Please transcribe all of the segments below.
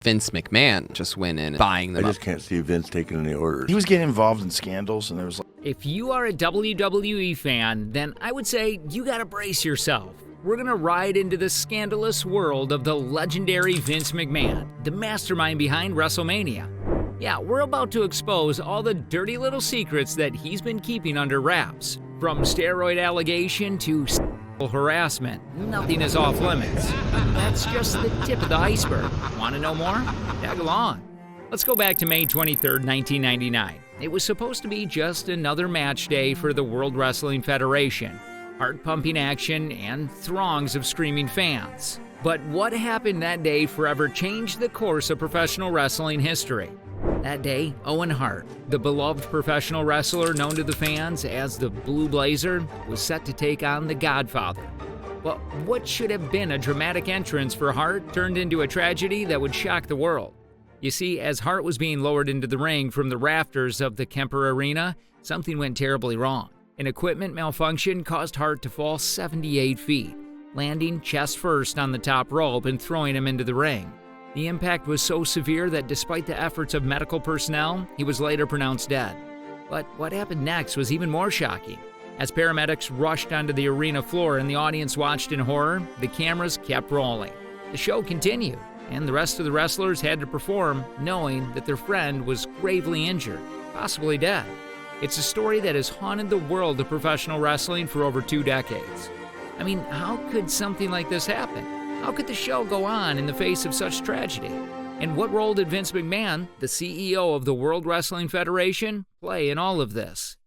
Vince McMahon just went in buying them I up. just can't see Vince taking any orders. He was getting involved in scandals, and there was If you are a WWE fan, then I would say you gotta brace yourself. We're gonna ride into the scandalous world of the legendary Vince McMahon, the mastermind behind WrestleMania. Yeah, we're about to expose all the dirty little secrets that he's been keeping under wraps. From steroid allegation to harassment, nothing is off limits. That's just the tip of the iceberg. Want to know more? Tag along. Let's go back to May 23rd, 1999. It was supposed to be just another match day for the World Wrestling Federation. Heart-pumping action and throngs of screaming fans. But what happened that day forever changed the course of professional wrestling history. That day, Owen Hart, the beloved professional wrestler known to the fans as the Blue Blazer, was set to take on the Godfather. But what should have been a dramatic entrance for Hart turned into a tragedy that would shock the world. You see, as Hart was being lowered into the ring from the rafters of the Kemper Arena, something went terribly wrong. An equipment malfunction caused Hart to fall 78 feet, landing chest first on the top rope and throwing him into the ring. The impact was so severe that despite the efforts of medical personnel, he was later pronounced dead. But what happened next was even more shocking. As paramedics rushed onto the arena floor and the audience watched in horror, the cameras kept rolling. The show continued, and the rest of the wrestlers had to perform knowing that their friend was gravely injured, possibly dead. It's a story that has haunted the world of professional wrestling for over 2 decades. I mean, how could something like this happen? How could the show go on in the face of such tragedy? And what role did Vince McMahon, the CEO of the World Wrestling Federation, play in all of this?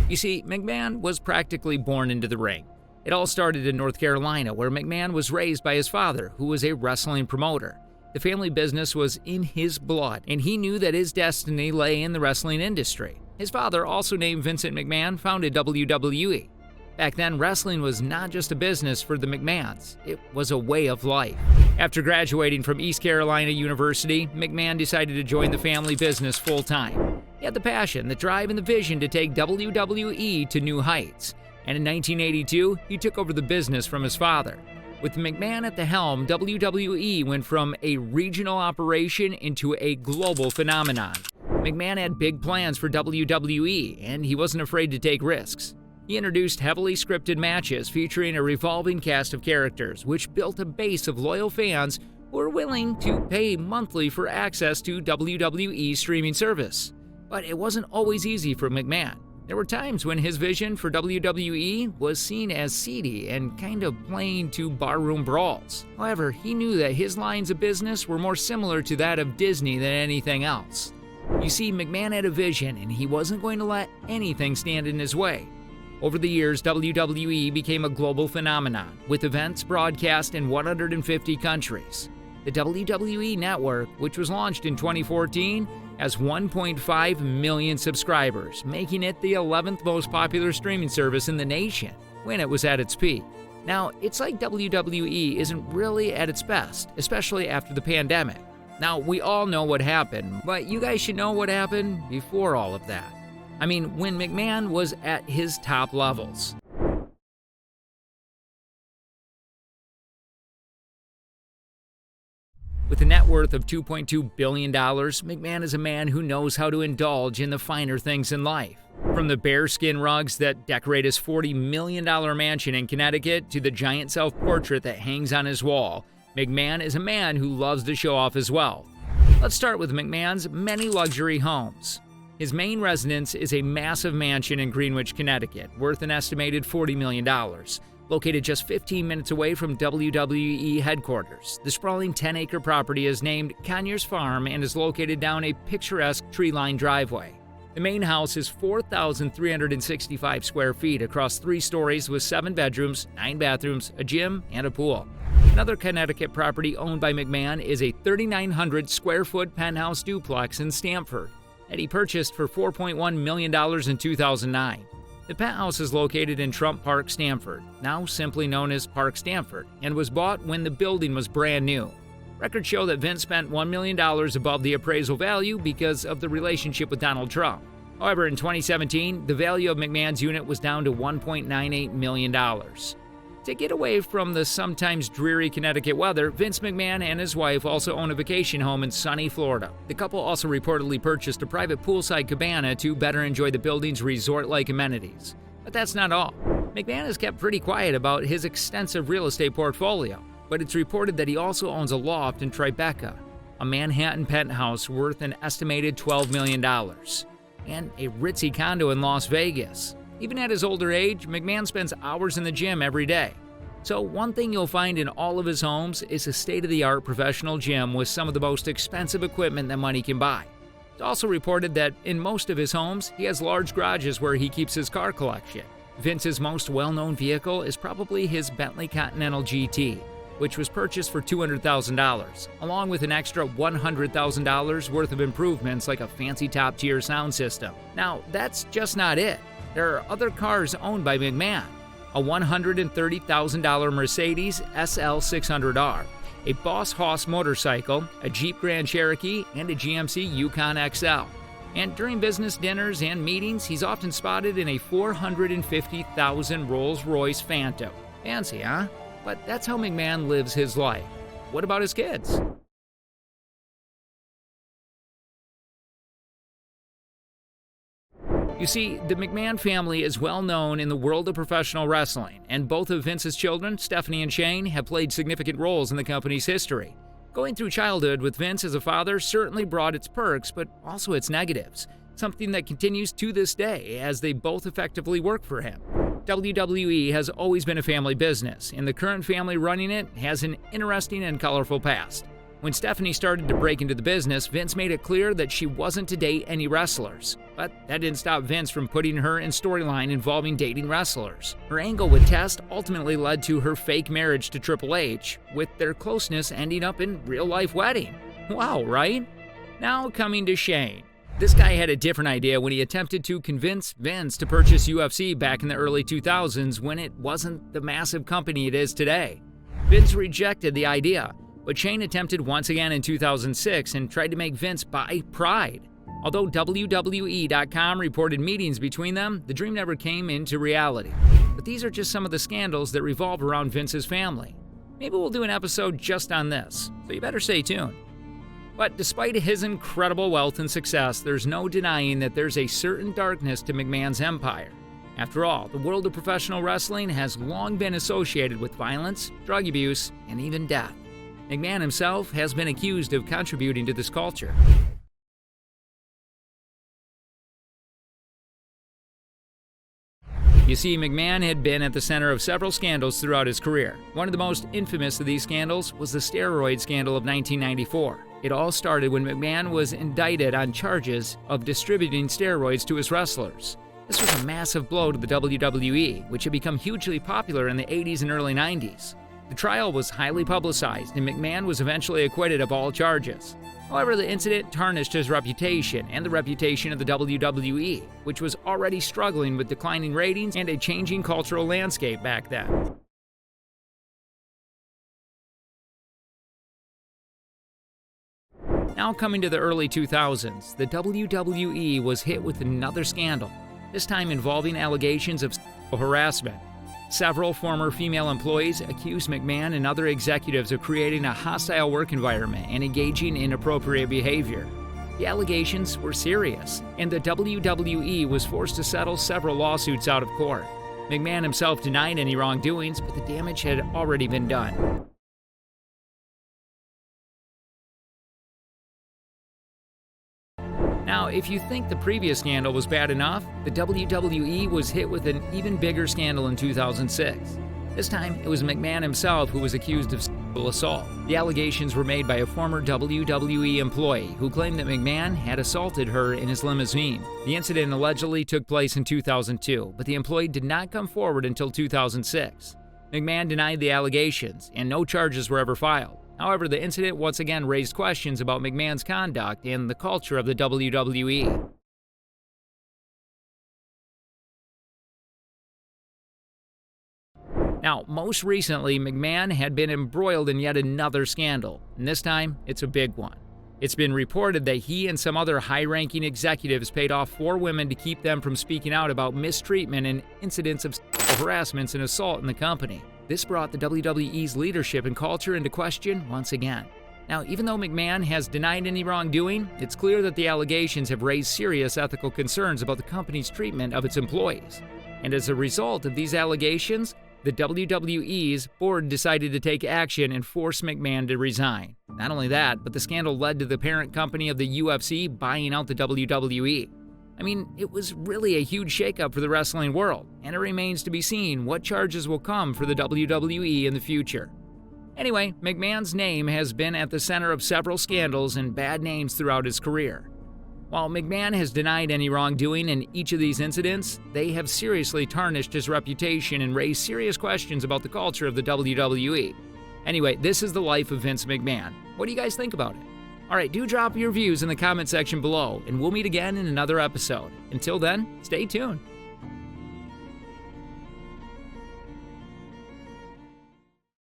You see, McMahon was practically born into the ring. It all started in North Carolina, where McMahon was raised by his father, who was a wrestling promoter. The family business was in his blood, and he knew that his destiny lay in the wrestling industry. His father, also named Vincent McMahon, founded WWE. Back then, wrestling was not just a business for the McMahons, it was a way of life. After graduating from East Carolina University, McMahon decided to join the family business full-time. He had the passion, the drive, and the vision to take WWE to new heights. And in 1982, he took over the business from his father. With McMahon at the helm, WWE went from a regional operation into a global phenomenon. McMahon had big plans for WWE, and he wasn't afraid to take risks. He introduced heavily scripted matches featuring a revolving cast of characters, which built a base of loyal fans who were willing to pay monthly for access to WWE's streaming service. But it wasn't always easy for McMahon. There were times when his vision for WWE was seen as seedy and kind of playing to barroom brawls. However, he knew that his lines of business were more similar to that of Disney than anything else. You see, McMahon had a vision, and he wasn't going to let anything stand in his way. Over the years, WWE became a global phenomenon, with events broadcast in 150 countries. The WWE Network, which was launched in 2014, has 1.5 million subscribers, making it the 11th most popular streaming service in the nation when it was at its peak. Now, it's like WWE isn't really at its best, especially after the pandemic. Now, we all know what happened, but you guys should know what happened before all of that. I mean, when McMahon was at his top levels. With a net worth of $2.2 billion, McMahon is a man who knows how to indulge in the finer things in life. From the bearskin rugs that decorate his $40 million mansion in Connecticut to the giant self-portrait that hangs on his wall, McMahon is a man who loves to show off his wealth. Let's start with McMahon's many luxury homes. His main residence is a massive mansion in Greenwich, Connecticut, worth an estimated $40 million. Located just 15 minutes away from WWE headquarters, the sprawling 10-acre property is named Conyers Farm and is located down a picturesque tree-lined driveway. The main house is 4,365 square feet across 3 stories with 7 bedrooms, 9 bathrooms, a gym, and a pool. Another Connecticut property owned by McMahon is a 3,900 square foot penthouse duplex in Stamford that he purchased for $4.1 million in 2009. The penthouse is located in Trump Park, Stamford, now simply known as Park Stamford, and was bought when the building was brand new. Records show that Vince spent $1 million above the appraisal value because of the relationship with Donald Trump. However, in 2017, the value of McMahon's unit was down to $1.98 million. To get away from the sometimes dreary Connecticut weather, Vince McMahon and his wife also own a vacation home in sunny Florida. The couple also reportedly purchased a private poolside cabana to better enjoy the building's resort-like amenities. But that's not all. McMahon has kept pretty quiet about his extensive real estate portfolio, but it's reported that he also owns a loft in Tribeca, a Manhattan penthouse worth an estimated $12 million, and a ritzy condo in Las Vegas. Even at his older age, McMahon spends hours in the gym every day. So one thing you'll find in all of his homes is a state-of-the-art professional gym with some of the most expensive equipment that money can buy. It's also reported that in most of his homes, he has large garages where he keeps his car collection. Vince's most well-known vehicle is probably his Bentley Continental GT, which was purchased for $200,000, along with an extra $100,000 worth of improvements like a fancy top-tier sound system. Now, that's just not it. There are other cars owned by McMahon: a $130,000 Mercedes SL 600R, a Boss Hoss motorcycle, a Jeep Grand Cherokee, and a GMC Yukon XL. And during business dinners and meetings, he's often spotted in a $450,000 Rolls-Royce Phantom. Fancy, huh? But that's how McMahon lives his life. What about his kids? You see, the McMahon family is well known in the world of professional wrestling, and both of Vince's children, Stephanie and Shane, have played significant roles in the company's history. Going through childhood with Vince as a father certainly brought its perks, but also its negatives, something that continues to this day as they both effectively work for him. WWE has always been a family business, and the current family running it has an interesting and colorful past. When Stephanie started to break into the business, Vince made it clear that she wasn't to date any wrestlers. But that didn't stop Vince from putting her in storyline involving dating wrestlers. Her angle with Test ultimately led to her fake marriage to Triple H, with their closeness ending up in real-life wedding. Wow, right? Now coming to Shane. This guy had a different idea when he attempted to convince Vince to purchase UFC back in the early 2000s when it wasn't the massive company it is today. Vince rejected the idea, but Shane attempted once again in 2006 and tried to make Vince buy Pride. Although WWE.com reported meetings between them, the dream never came into reality. But these are just some of the scandals that revolve around Vince's family. Maybe we'll do an episode just on this, so you better stay tuned. But despite his incredible wealth and success, there's no denying that there's a certain darkness to McMahon's empire. After all, the world of professional wrestling has long been associated with violence, drug abuse, and even death. McMahon himself has been accused of contributing to this culture. You see, McMahon had been at the center of several scandals throughout his career. One of the most infamous of these scandals was the steroid scandal of 1994. It all started when McMahon was indicted on charges of distributing steroids to his wrestlers. This was a massive blow to the WWE, which had become hugely popular in the 80s and early 90s. The trial was highly publicized, and McMahon was eventually acquitted of all charges. However, the incident tarnished his reputation and the reputation of the WWE, which was already struggling with declining ratings and a changing cultural landscape back then. Now coming to the early 2000s, the WWE was hit with another scandal, this time involving allegations of sexual harassment. Several former female employees accused McMahon and other executives of creating a hostile work environment and engaging in inappropriate behavior. The allegations were serious, and the WWE was forced to settle several lawsuits out of court. McMahon himself denied any wrongdoings, but the damage had already been done. Now, if you think the previous scandal was bad enough, the WWE was hit with an even bigger scandal in 2006. This time, it was McMahon himself who was accused of sexual assault. The allegations were made by a former WWE employee who claimed that McMahon had assaulted her in his limousine. The incident allegedly took place in 2002, but the employee did not come forward until 2006. McMahon denied the allegations, and no charges were ever filed. However, the incident once again raised questions about McMahon's conduct and the culture of the WWE. Now, most recently, McMahon had been embroiled in yet another scandal, and this time, it's a big one. It's been reported that he and some other high-ranking executives paid off 4 women to keep them from speaking out about mistreatment and incidents of sexual harassment and assault in the company. This brought the WWE's leadership and culture into question once again. Now, even though McMahon has denied any wrongdoing, it's clear that the allegations have raised serious ethical concerns about the company's treatment of its employees. And as a result of these allegations, the WWE's board decided to take action and force McMahon to resign. Not only that, but the scandal led to the parent company of the UFC buying out the WWE. I mean, it was really a huge shakeup for the wrestling world, and it remains to be seen what charges will come for the WWE in the future. Anyway, McMahon's name has been at the center of several scandals and bad names throughout his career. While McMahon has denied any wrongdoing in each of these incidents, they have seriously tarnished his reputation and raised serious questions about the culture of the WWE. Anyway, this is the life of Vince McMahon. What do you guys think about it? Alright, do drop your views in the comment section below, and we'll meet again in another episode. Until then, stay tuned.